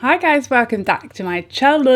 Hi guys, welcome back to my channel.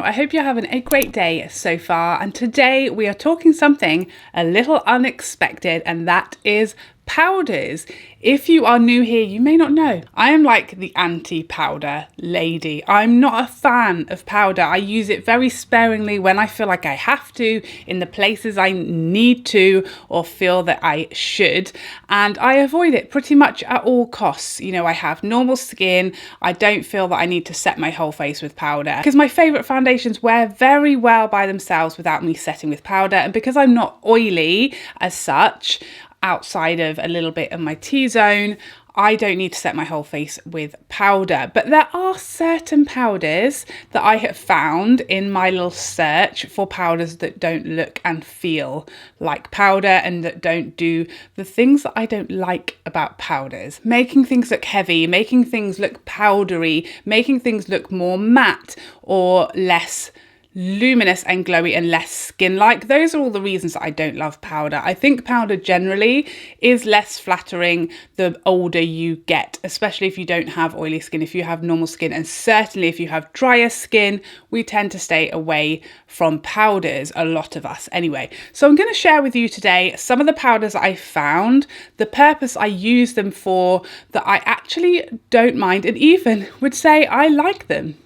I hope you're having a great day so far, and today we are talking something a little unexpected, and that is powders. If you are new here, you may not know, I am like the anti-powder lady. I'm not a fan of powder. I use it very sparingly when I feel like I have to, in the places I need to or feel that I should, and I avoid it pretty much at all costs. You know, I have normal skin. I don't feel that I need to set my whole face with powder because my favourite foundations wear very well by themselves without me setting with powder, and because I'm not oily as such, outside of a little bit of my T-zone, I don't need to set my whole face with powder. But there are certain powders that I have found in my little search for powders that don't look and feel like powder and that don't do the things that I don't like about powders. Making things look heavy, making things look powdery, making things look more matte or less luminous and glowy and less skin-like. Those are all the reasons that I don't love powder. I think powder generally is less flattering the older you get, especially if you don't have oily skin, if you have normal skin, and certainly if you have drier skin, we tend to stay away from powders, a lot of us anyway. So I'm going to share with you today some of the powders I found, the purpose I use them for, that I actually don't mind and even would say I like them.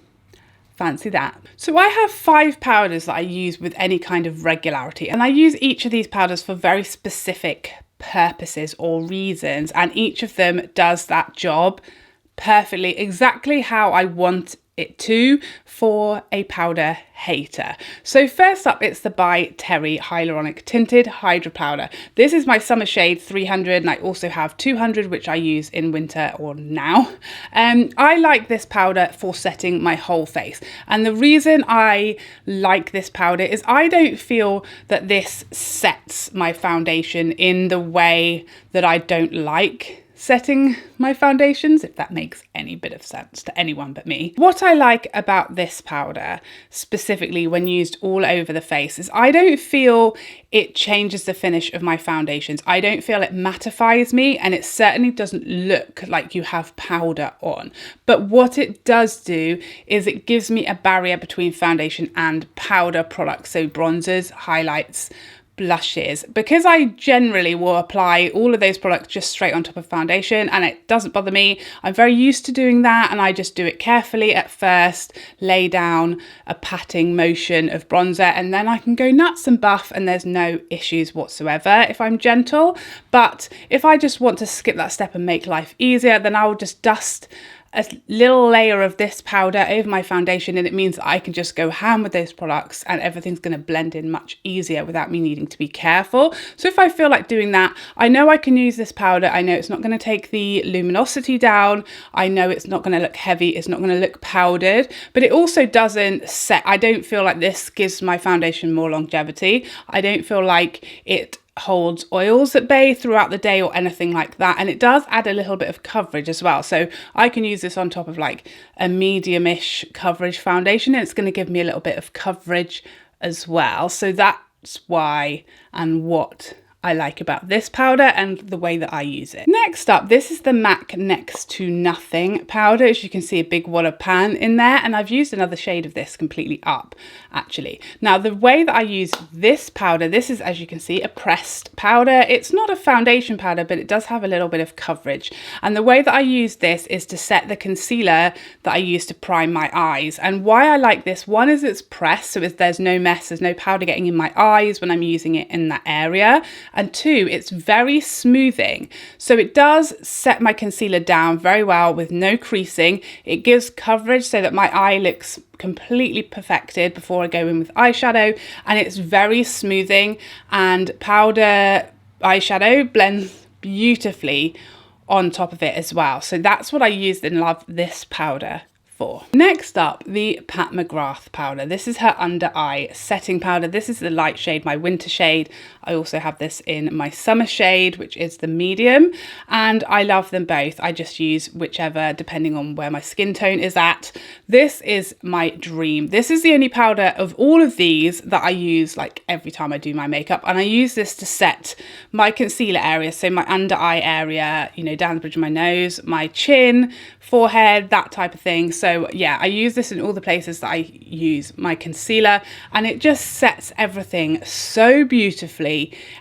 Fancy that. So I have 5 powders that I use with any kind of regularity, and I use each of these powders for very specific purposes or reasons, and each of them does that job perfectly, exactly how I want it to for a powder hater. So first up, it's the By Terry Hyaluronic Tinted Hydra Powder. This is my summer shade 300, and I also have 200, which I use in winter or now. I like this powder for setting my whole face, and the reason I like this powder is I don't feel that this sets my foundation in the way that I don't like setting my foundations, if that makes any bit of sense to anyone but me. What I like about this powder, specifically when used all over the face, is I don't feel it changes the finish of my foundations. I don't feel it mattifies me, and it certainly doesn't look like you have powder on. But what it does do is it gives me a barrier between foundation and powder products, so bronzers, highlights, blushes, because I generally will apply all of those products just straight on top of foundation, and it doesn't bother me. I'm very used to doing that, and I just do it carefully at first, lay down a patting motion of bronzer, and then I can go nuts and buff, and there's no issues whatsoever if I'm gentle. But if I just want to skip that step and make life easier, then I will just dust a little layer of this powder over my foundation, and it means that I can just go ham with those products and everything's going to blend in much easier without me needing to be careful. So if I feel like doing that, I know I can use this powder. I know it's not going to take the luminosity down. I know it's not going to look heavy. It's not going to look powdered, but it also doesn't set. I don't feel like this gives my foundation more longevity. I don't feel like it holds oils at bay throughout the day or anything like that, and it does add a little bit of coverage as well. So I can use this on top of like a medium-ish coverage foundation, and it's going to give me a little bit of coverage as well. So that's why and what I like about this powder and the way that I use it. Next up, this is the MAC Next to Nothing powder. As you can see, a big wad of pan in there, and I've used another shade of this completely up actually. Now the way that I use this powder, this is, as you can see, a pressed powder. It's not a foundation powder, but it does have a little bit of coverage, and the way that I use this is to set the concealer that I use to prime my eyes. And why I like this, one is it's pressed, so there's no mess, there's no powder getting in my eyes when I'm using it in that area. And 2, it's very smoothing. So it does set my concealer down very well with no creasing. It gives coverage so that my eye looks completely perfected before I go in with eyeshadow. And it's very smoothing, and powder eyeshadow blends beautifully on top of it as well. So that's what I used and love this powder for. Next up, the Pat McGrath powder. This is her under eye setting powder. This is the light shade, my winter shade. I also have this in my summer shade, which is the medium, and I love them both. I just use whichever depending on where my skin tone is at. This is my dream. This is the only powder of all of these that I use like every time I do my makeup, and I use this to set my concealer area, so my under eye area, you know, down the bridge of my nose, my chin, forehead, that type of thing. So yeah, I use this in all the places that I use my concealer, and it just sets everything so beautifully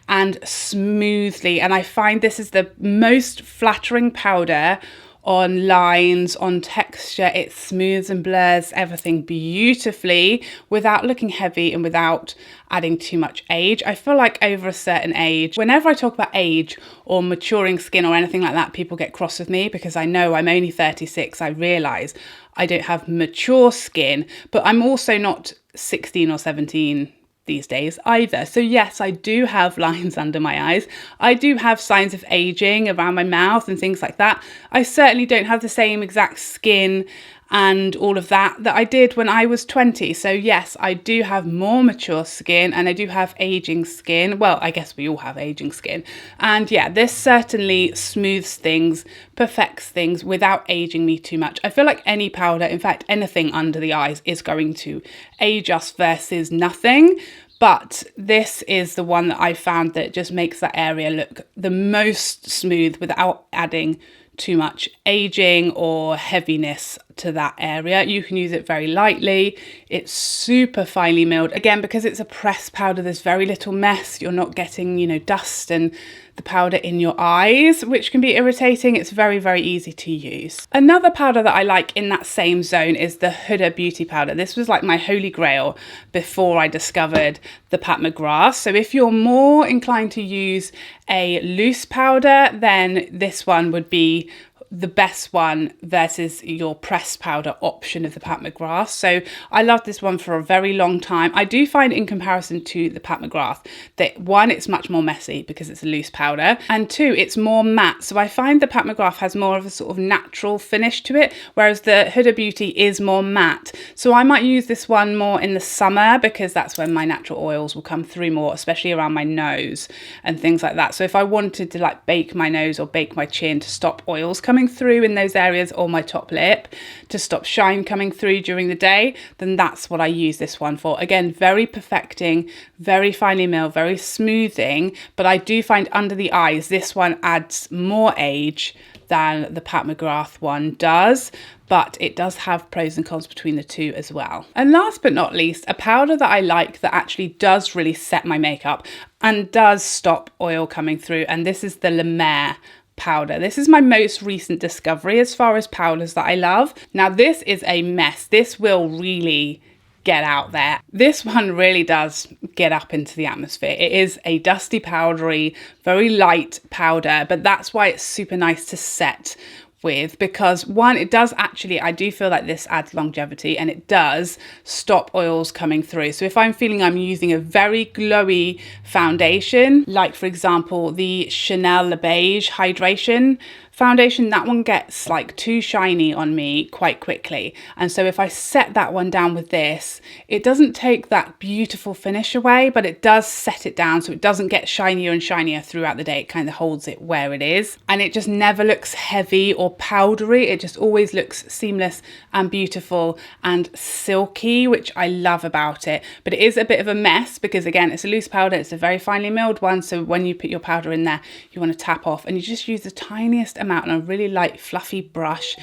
and smoothly. And I find this is the most flattering powder on lines, on texture. It smooths and blurs everything beautifully without looking heavy and without adding too much age. I feel like over a certain age, whenever I talk about age or maturing skin or anything like that, people get cross with me because I know I'm only 36. I realise I don't have mature skin, but I'm also not 16 or 17 these days either. So yes, I do have lines under my eyes. I do have signs of aging around my mouth and things like that. I certainly don't have the same exact skin and all of that I did when I was 20. So yes, I do have more mature skin and I do have aging skin. Well, I guess we all have aging skin. And yeah, this certainly smooths things, perfects things without aging me too much. I feel like any powder, in fact, anything under the eyes is going to age us versus nothing. But this is the one that I found that just makes that area look the most smooth without adding too much aging or heaviness to that area. You can use it very lightly. It's super finely milled. Again, because it's a pressed powder, there's very little mess. You're not getting, you know, dust and the powder in your eyes, which can be irritating. It's very, very easy to use. Another powder that I like in that same zone is the Huda Beauty powder. This was like my holy grail before I discovered the Pat McGrath. So if you're more inclined to use a loose powder, then this one would be the best one versus your pressed powder option of the Pat McGrath. So I love this one for a very long time. I do find in comparison to the Pat McGrath that one, it's much more messy because it's a loose powder, and two, it's more matte. So I find the Pat McGrath has more of a sort of natural finish to it, whereas the Huda Beauty is more matte. So I might use this one more in the summer because that's when my natural oils will come through more, especially around my nose and things like that. So if I wanted to like bake my nose or bake my chin to stop oils coming through in those areas, or my top lip to stop shine coming through during the day, then that's what I use this one for. Again, very perfecting, very finely milled, very smoothing, but I do find under the eyes this one adds more age than the Pat McGrath one does, but it does have pros and cons between the two as well. And last but not least, a powder that I like that actually does really set my makeup and does stop oil coming through, and this is the Mer powder. This is my most recent discovery as far as powders that I love. Now this is a mess. This will really get out there. This one really does get up into the atmosphere. It is a dusty, powdery, very light powder, but that's why it's super nice to set with, because one, it does actually, I do feel like this adds longevity and it does stop oils coming through. So if I'm feeling I'm using a very glowy foundation, like for example the Chanel Beige hydration foundation, that one gets like too shiny on me quite quickly, and so if I set that one down with this, it doesn't take that beautiful finish away, but it does set it down so it doesn't get shinier and shinier throughout the day. It kind of holds it where it is, and it just never looks heavy or powdery. It just always looks seamless and beautiful and silky, which I love about it. But it is a bit of a mess because again, it's a loose powder, it's a very finely milled one, so when you put your powder in there, you want to tap off and you just use the tiniest amount on a really light fluffy brush.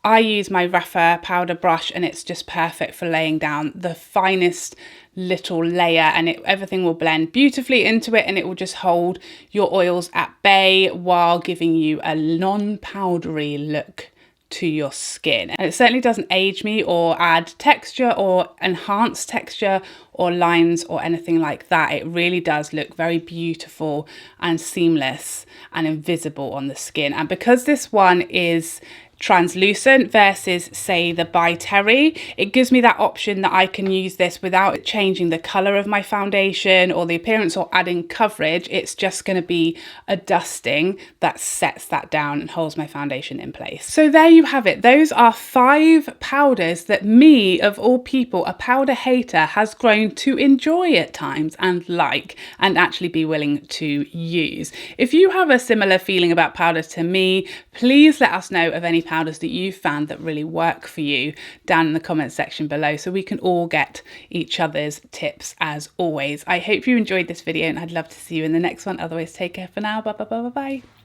I use my Rapha powder brush and it's just perfect for laying down the finest little layer, and everything will blend beautifully into it, and it will just hold your oils at bay while giving you a non-powdery look to your skin. And it certainly doesn't age me or add texture or enhance texture or lines or anything like that. It really does look very beautiful and seamless and invisible on the skin. And because this one is translucent versus say the Terry. It gives me that option that I can use this without changing the color of my foundation or the appearance or adding coverage. It's just going to be a dusting that sets that down and holds my foundation in place. So there you have it. Those are 5 powders that me, of all people, a powder hater, has grown to enjoy at times and like, and actually be willing to use. If you have a similar feeling about powders to me, please let us know of any powders that you've found that really work for you down in the comment section below, so we can all get each other's tips as always. I hope you enjoyed this video and I'd love to see you in the next one. Otherwise, take care for now. Bye bye bye bye bye.